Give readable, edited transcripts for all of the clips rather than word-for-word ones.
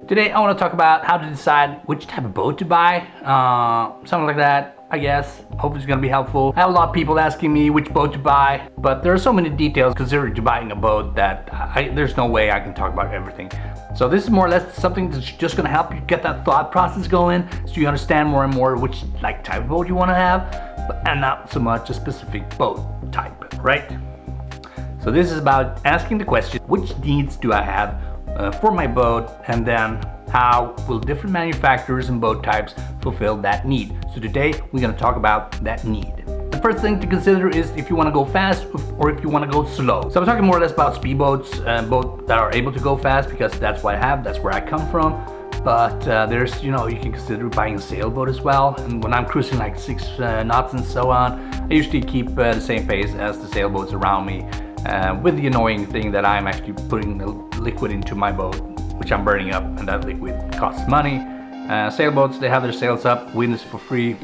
Today I want to talk about how to decide which type of boat to buy, something like that, I guess. Hope it's going to be helpful. I have a lot of people asking me which boat to buy, but there are so many details considering to buying a boat that there's no way I can talk about everything. So this is more or less something that's just going to help you get that thought process going, so you understand more and more which type of boat you want to have, and not so much a specific boat type, right? So this is about asking the question, which needs do I have for my boat, and then how will different manufacturers and boat types fulfill that need. So today we're going to talk about that need. The first thing to consider is if you want to go fast or if you want to go slow. So I'm talking more or less about speedboats, boats that are able to go fast, because that's what I have, that's where I come from. But there's, you can consider buying a sailboat as well. And when I'm cruising like 6 knots and so on, I usually keep the same pace as the sailboats around me. With the annoying thing that I'm actually putting the liquid into my boat, which I'm burning up, and that liquid costs money. Sailboats, they have their sails up, wind is for free,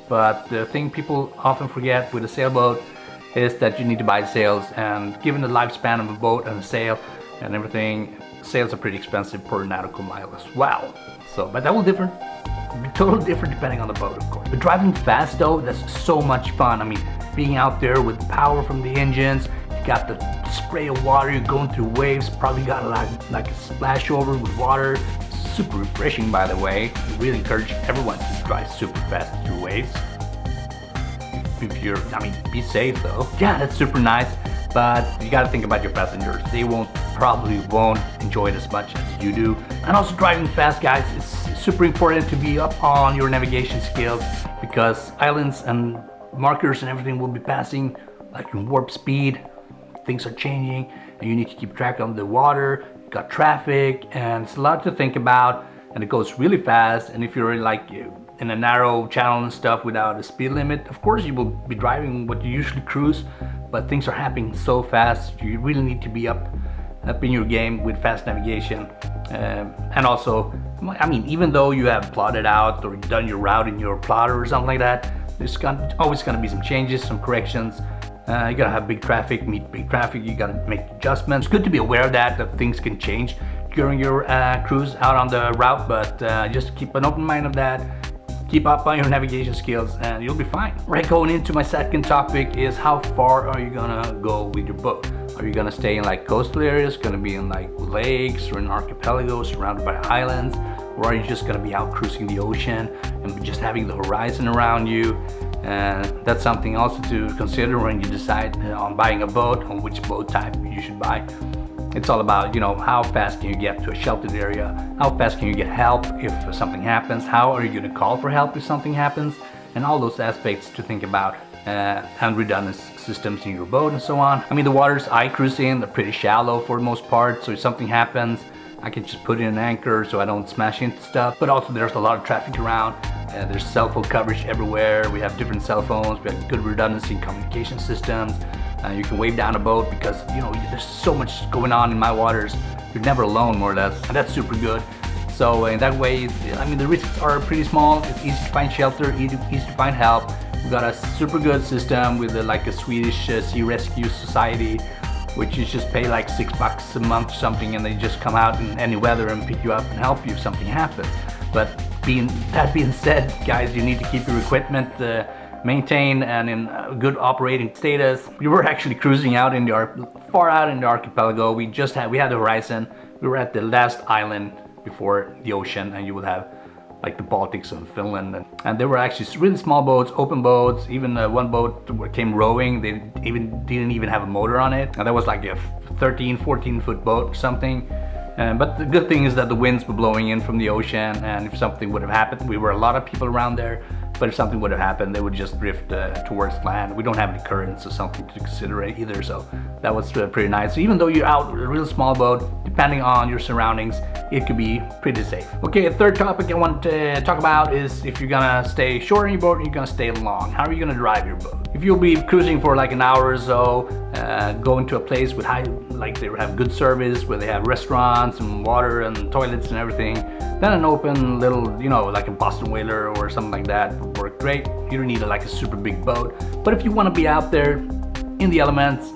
but the thing people often forget with a sailboat is that you need to buy sails, and given the lifespan of a boat and a sail and everything, sails are pretty expensive per nautical mile as well. So, but that will be totally different depending on the boat, of course. But driving fast though, that's so much fun. I mean, being out there with the power from the engines, got the spray of water, you're going through waves, probably got like a splash over with water. Super refreshing, by the way. I really encourage everyone to drive super fast through waves. If you're, be safe though. Yeah, that's super nice, but you gotta think about your passengers. They probably won't enjoy it as much as you do. And also driving fast, guys, it's super important to be up on your navigation skills, because islands and markers and everything will be passing like in warp speed. Things are changing and you need to keep track of the water, you got traffic, and it's a lot to think about, and it goes really fast. And if you're in a narrow channel and stuff without a speed limit, of course you will be driving what you usually cruise, but things are happening so fast, you really need to be up in your game with fast navigation. And also, even though you have plotted out or done your route in your plotter or something like that, there's always gonna be some changes, some corrections. You gotta have big traffic, meet big traffic, you gotta make adjustments. Good to be aware of that things can change during your cruise out on the route, but just keep an open mind of that. Keep up on your navigation skills and you'll be fine. Right, going into my second topic is how far are you gonna go with your boat? Are you gonna stay in coastal areas, gonna be in lakes or an archipelago surrounded by islands? Or are you just gonna be out cruising the ocean and just having the horizon around you? And that's something also to consider when you decide on buying a boat, on which boat type you should buy. It's all about, how fast can you get to a sheltered area? How fast can you get help if something happens? How are you going to call for help if something happens? And all those aspects to think about, and redundant systems in your boat and so on. The waters I cruise in, they're pretty shallow for the most part, so if something happens, I can just put in an anchor so I don't smash into stuff. But also there's a lot of traffic around. There's cell phone coverage everywhere. We have different cell phones. We have good redundancy in communication systems. You can wave down a boat because there's so much going on in my waters. You're never alone, more or less, and that's super good. So in that way, the risks are pretty small. It's easy to find shelter, easy to find help. We got a super good system with a Swedish Sea Rescue Society, which you just pay $6 a month or something, and they just come out in any weather and pick you up and help you if something happens. But that being said, guys, you need to keep your equipment maintained and in good operating status. We were actually cruising out far out in the archipelago. We had the horizon. We were at the last island before the ocean, and you would have the Baltics and Finland, and there were actually really small boats, open boats. Even one boat came rowing. They didn't even have a motor on it, and that was a 13-14 foot boat or something. But the good thing is that the winds were blowing in from the ocean, and if something would have happened, we were a lot of people around there, but if something would have happened, they would just drift towards land. We don't have any currents or something to consider either, so that was pretty nice. So even though you're out with a real small boat, depending on your surroundings, it could be pretty safe. Okay, a third topic I want to talk about is if you're gonna stay short in your boat or you're gonna stay long. How are you gonna drive your boat? If you'll be cruising for an hour or so, going to a place with they have good service, where they have restaurants and water and toilets and everything, then an open little, like a Boston whaler or something like that would work great. You don't need a super big boat. But if you want to be out there in the elements,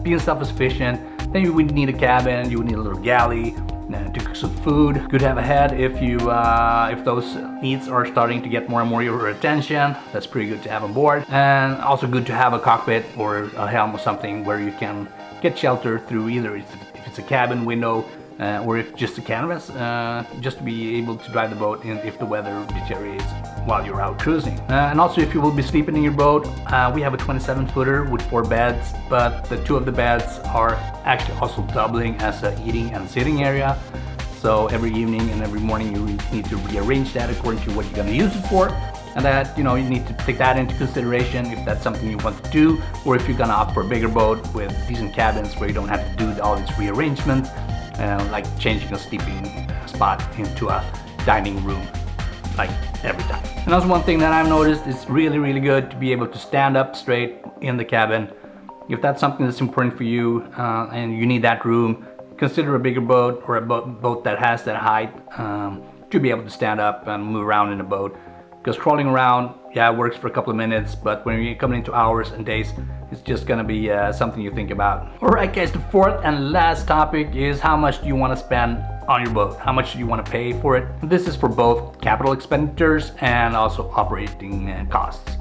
being self-sufficient, then you would need a cabin, you would need a little galley, to cook some food. Good to have a head if those needs are starting to get more and more your attention. That's pretty good to have on board. And also good to have a cockpit or a helm or something where you can get shelter through either if it's a cabin window or if just a canvas, just to be able to drive the boat in if the weather deteriorates while you're out cruising. And also if you will be sleeping in your boat, we have a 27-footer with 4 beds, but the 2 of the beds are actually also doubling as a eating and sitting area. So every evening and every morning you need to rearrange that according to what you're going to use it for. And that, you need to take that into consideration if that's something you want to do, or if you're gonna opt for a bigger boat with decent cabins where you don't have to do all these rearrangements, like changing a sleeping spot into a dining room, like every time. And that's one thing that I've noticed, it's really good to be able to stand up straight in the cabin. If that's something that's important for you and you need that room, consider a bigger boat or a boat that has that height to be able to stand up and move around in a boat. Because crawling around, yeah, it works for a couple of minutes, but when you're coming into hours and days, it's just gonna be something you think about. Alright guys, the fourth and last topic is how much do you want to spend on your boat? How much do you want to pay for it? This is for both capital expenditures and also operating costs.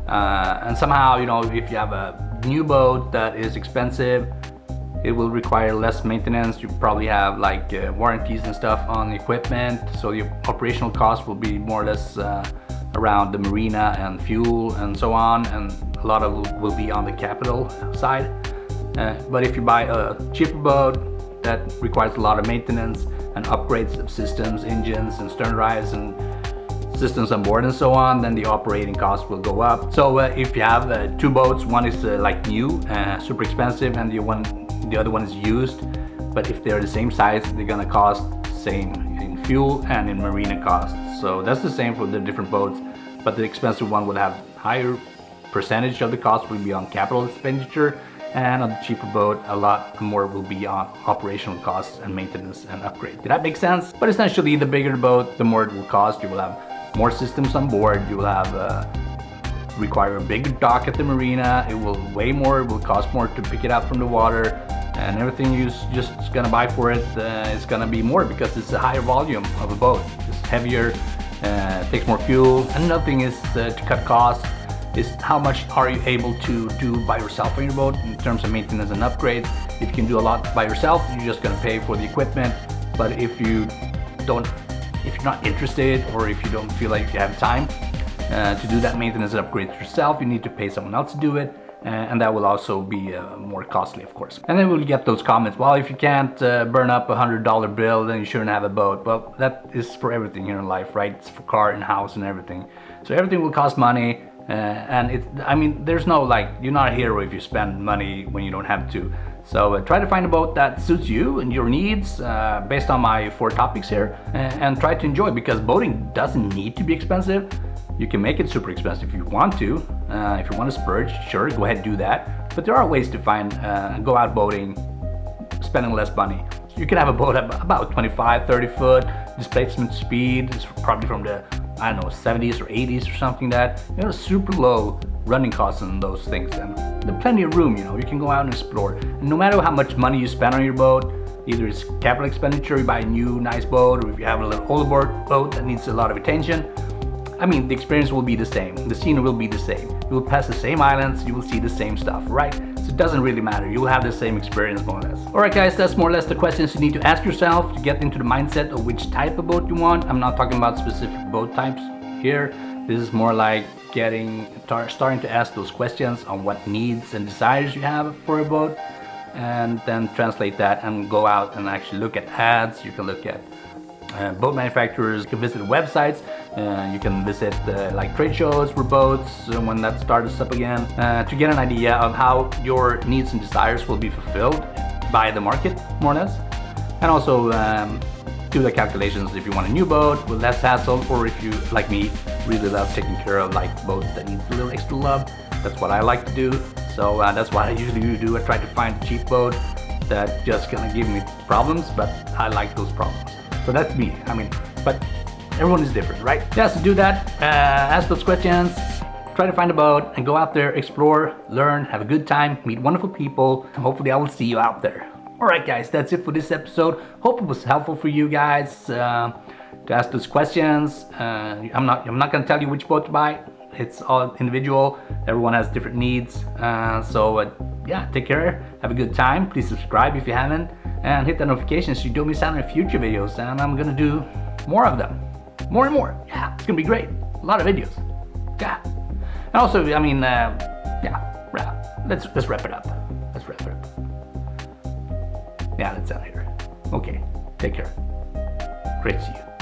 And somehow, if you have a new boat that is expensive, it will require less maintenance. You probably have like warranties and stuff on the equipment, so your operational costs will be more or less around the marina and fuel and so on, and a lot of it will be on the capital side. But if you buy a cheaper boat that requires a lot of maintenance and upgrades of systems, engines and stern drives and systems on board and so on, then the operating costs will go up. So if you have 2 boats, one is like new, super expensive, and the other one is used, but if they're the same size, they're gonna cost same in fuel and in marina costs. So that's the same for the different boats, but the expensive one will have higher percentage of the cost will be on capital expenditure, and on the cheaper boat a lot more will be on operational costs and maintenance and upgrade. Did that make sense? But essentially, the bigger the boat, the more it will cost. You will have more systems on board, you will have require a bigger dock at the marina, it will weigh more, it will cost more to pick it up from the water, and everything you're just gonna buy for it is gonna be more because it's a higher volume of a boat. It's heavier, takes more fuel. And another thing is to cut costs is how much are you able to do by yourself on your boat in terms of maintenance and upgrades. If you can do a lot by yourself, you're just gonna pay for the equipment. But if you're not interested, or if you don't feel like you have time to do that maintenance and upgrades yourself, you need to pay someone else to do it, and that will also be more costly, of course. And then we'll get those comments, well, if you can't burn up $100 bill, then you shouldn't have a boat. Well, that is for everything here in life, right? It's for car and house and everything. So everything will cost money, and there's no you're not a hero if you spend money when you don't have to. So try to find a boat that suits you and your needs based on my 4 topics here, and try to enjoy, because boating doesn't need to be expensive. You can make it super expensive if you want to. If you want to splurge, sure, go ahead and do that. But there are ways to go out boating, spending less money. So you can have a boat about 25, 30 foot, displacement speed is probably from the, 70s or 80s or something super low running costs on those things, and there's plenty of room, you can go out and explore. And no matter how much money you spend on your boat, either it's capital expenditure, you buy a new nice boat, or if you have a little older boat that needs a lot of attention, the experience will be the same. The scenery will be the same. You will pass the same islands, you will see the same stuff, right? So it doesn't really matter. You will have the same experience, more or less. Alright guys, that's more or less the questions you need to ask yourself to get into the mindset of which type of boat you want. I'm not talking about specific boat types here. This is more like starting to ask those questions on what needs and desires you have for a boat, and then translate that and go out and actually look at ads. You can look at boat manufacturers, you can visit websites, you can visit trade shows for boats when that starts up again, to get an idea of how your needs and desires will be fulfilled by the market, more or less. And also do the calculations if you want a new boat with less hassle, or if you, like me, really love taking care of boats that needs a little extra love. That's what I like to do. So that's what I usually do. I try to find a cheap boat that just gonna give me problems, but I like those problems. So that's me. But everyone is different, right? Yeah, so do that. Ask those questions. Try to find a boat and go out there, explore, learn, have a good time, meet wonderful people. Hopefully I will see you out there. Alright guys, that's it for this episode. Hope it was helpful for you guys to ask those questions. I'm not gonna tell you which boat to buy. It's all individual. Everyone has different needs. Yeah, take care. Have a good time. Please subscribe if you haven't, and hit the notifications so you don't miss out on future videos. And I'm gonna do more of them, more and more. Yeah, it's gonna be great. A lot of videos. Yeah, and also, I mean, let's wrap it up. Let's wrap it up. Yeah, that's out here. Okay, take care. Great to see you.